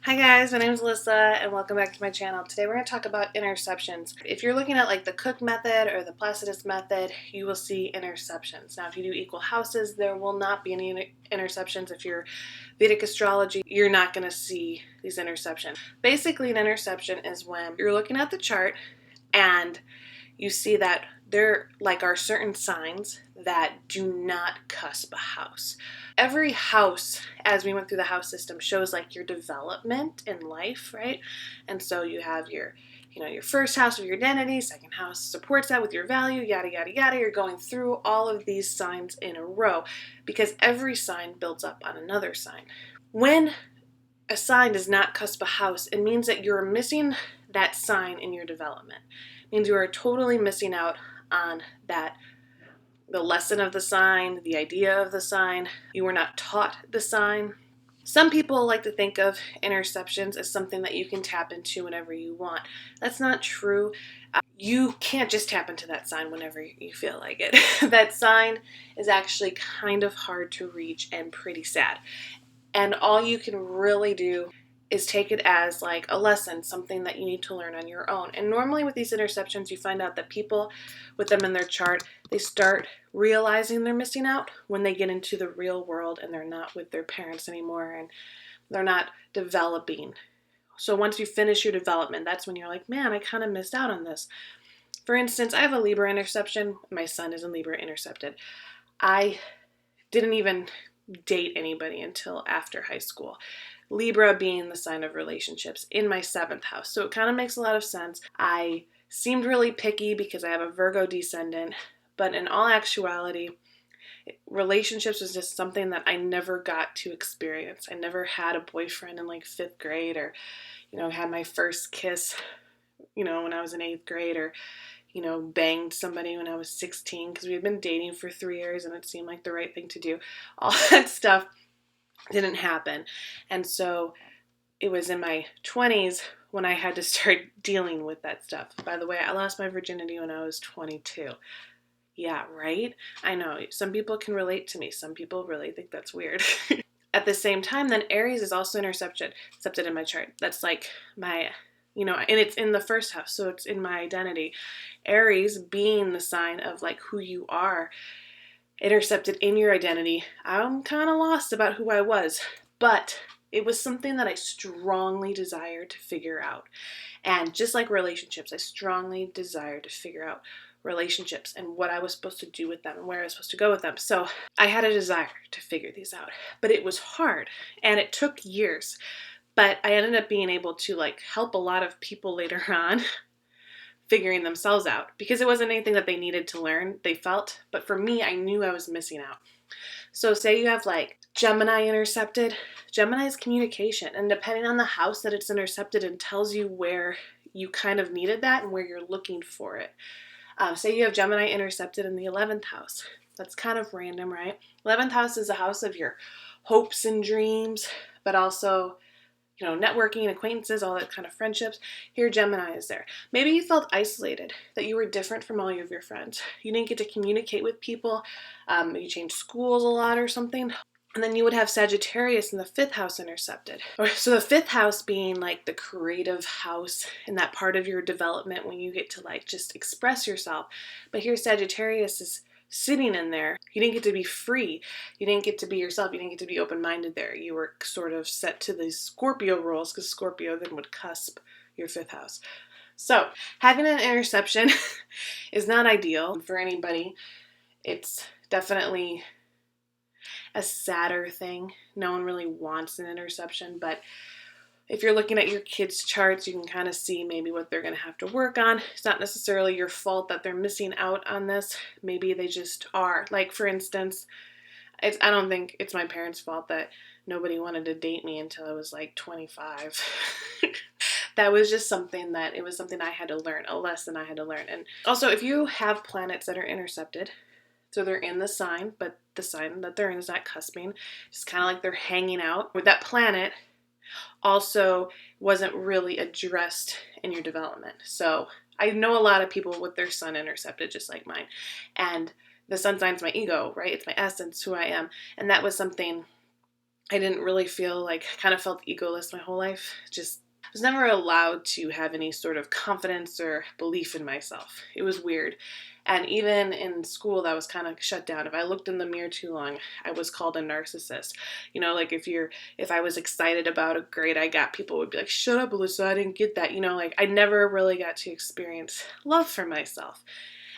Hi guys, my name is Alyssa and welcome back to my channel. Today we're going to talk about interceptions. If you're looking at like the Cook method or the Placidus method, you will see interceptions. Now if you do equal houses, there will not be any interceptions. If you're Vedic astrology, you're not going to see these interceptions. Basically an interception is when you're looking at the chart and you see that there are certain signs that do not cusp a house. Every house, as we went through the house system, shows like your development in life, right? And so you have your first house of your identity, second house supports that with your value, yada, yada, yada. You're going through all of these signs in a row because every sign builds up on another sign. When a sign does not cusp a house, it means that you're missing that sign in your development. It means you are totally missing out on the lesson of the sign, the idea of the sign. You were not taught the sign. Some people like to think of interceptions as something that you can tap into whenever you want. That's not true. You can't just tap into that sign whenever you feel like it. That sign is actually kind of hard to reach and pretty sad. And all you can really do is take it as like a lesson, something that you need to learn on your own. And normally with these interceptions, you find out that people with them in their chart, they start realizing they're missing out when they get into the real world and they're not with their parents anymore and they're not developing. So once you finish your development, that's when you're like, man, I kind of missed out on this. For instance, I have a Libra interception. My son is in Libra intercepted. I didn't even date anybody until after high school. Libra being the sign of relationships in my 7th house. So it kind of makes a lot of sense. I seemed really picky because I have a Virgo descendant, but in all actuality, relationships was just something that I never got to experience. I never had a boyfriend in like 5th grade or, had my first kiss, when I was in 8th grade or, banged somebody when I was 16 because we had been dating for 3 years and it seemed like the right thing to do. All that stuff didn't happen. And so it was in my 20s when I had to start dealing with that stuff. By the way, I lost my virginity when I was 22. Yeah, right? I know. Some people can relate to me. Some people really think that's weird. At the same time, then Aries is also intercepted in my chart. That's like my, and it's in the 1st house, so it's in my identity. Aries being the sign of like who you are, intercepted in your identity. I'm kind of lost about who I was, but it was something that I strongly desired to figure out. And just like relationships, I strongly desired to figure out relationships and what I was supposed to do with them and where I was supposed to go with them. So I had a desire to figure these out, but it was hard and it took years. But I ended up being able to like help a lot of people later on figuring themselves out because it wasn't anything that they needed to learn, they felt. But for me, I knew I was missing out. So say you have like Gemini intercepted. Gemini is communication. And depending on the house that it's intercepted in tells you where you kind of needed that and where you're looking for it. Say you have Gemini intercepted in the 11th house. That's kind of random, right? 11th house is a house of your hopes and dreams, but also networking, acquaintances, all that kind of friendships. Here, Gemini is there. Maybe you felt isolated, that you were different from all of your friends. You didn't get to communicate with people. You changed schools a lot or something. And then you would have Sagittarius in the 5th house intercepted. So the 5th house being like the creative house in that part of your development when you get to like just express yourself. But here Sagittarius is sitting in there. You didn't get to be free. You didn't get to be yourself. You didn't get to be open-minded there. You were sort of set to these Scorpio rules because Scorpio then would cusp your 5th house. So having an interception is not ideal for anybody. It's definitely a sadder thing. No one really wants an interception, but if you're looking at your kids' charts, you can kind of see maybe what they're going to have to work on. It's not necessarily your fault that they're missing out on this. Maybe they just are. Like, for instance, I don't think it's my parents' fault that nobody wanted to date me until I was like 25. That was just something I had to learn, a lesson I had to learn. And also, if you have planets that are intercepted, so they're in the sign, but the sign that they're in is not cusping, it's kind of like they're hanging out with that planet, also wasn't really addressed in your development. So I know a lot of people with their sun intercepted just like mine. And the sun sign's my ego, right? It's my essence, who I am. And that was something I didn't really feel like, I kind of felt egoless my whole life. Just was never allowed to have any sort of confidence or belief in myself. It was weird. And even in school, that was kind of shut down. If I looked in the mirror too long, I was called a narcissist. You know, like if I was excited about a grade I got, people would be like, shut up, Alyssa, I didn't get that. You know, like I never really got to experience love for myself.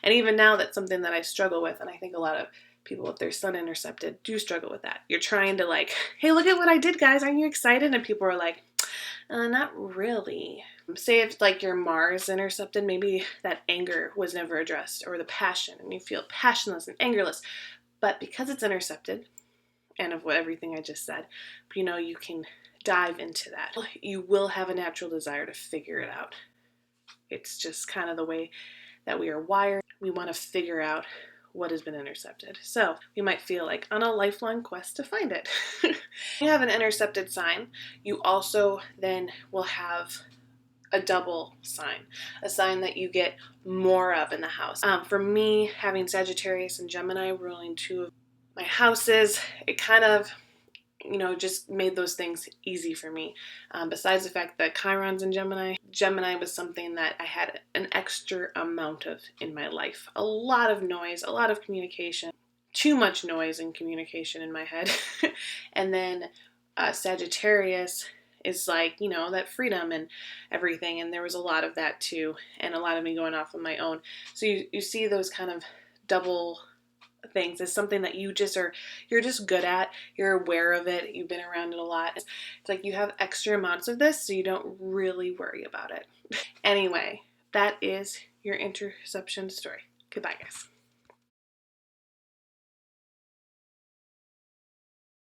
And even now, that's something that I struggle with. And I think a lot of people with their sun intercepted do struggle with that. You're trying to like, hey, look at what I did, guys. Aren't you excited? And people are like, not really. Say if like your Mars intercepted, maybe that anger was never addressed, or the passion, and you feel passionless and angerless. But because it's intercepted, and of what everything I just said, you know, you can dive into that. You will have a natural desire to figure it out. It's just kind of the way that we are wired. We want to figure out what has been intercepted. So we might feel like on a lifelong quest to find it. You have an intercepted sign. You also then will have a double sign, a sign that you get more of in the house. For me, having Sagittarius and Gemini ruling two of my houses, it kind of, you know, just made those things easy for me. Besides the fact that Chiron's in Gemini, Gemini was something that I had an extra amount of in my life. A lot of noise, a lot of communication, too much noise and communication in my head. And then Sagittarius is like, you know, that freedom and everything. And there was a lot of that too. And a lot of me going off on my own. So you see those kind of double things as something that you're just good at, you're aware of it, you've been around it a lot. It's like you have extra amounts of this, so you don't really worry about it. Anyway, that is your interception story. Goodbye, guys.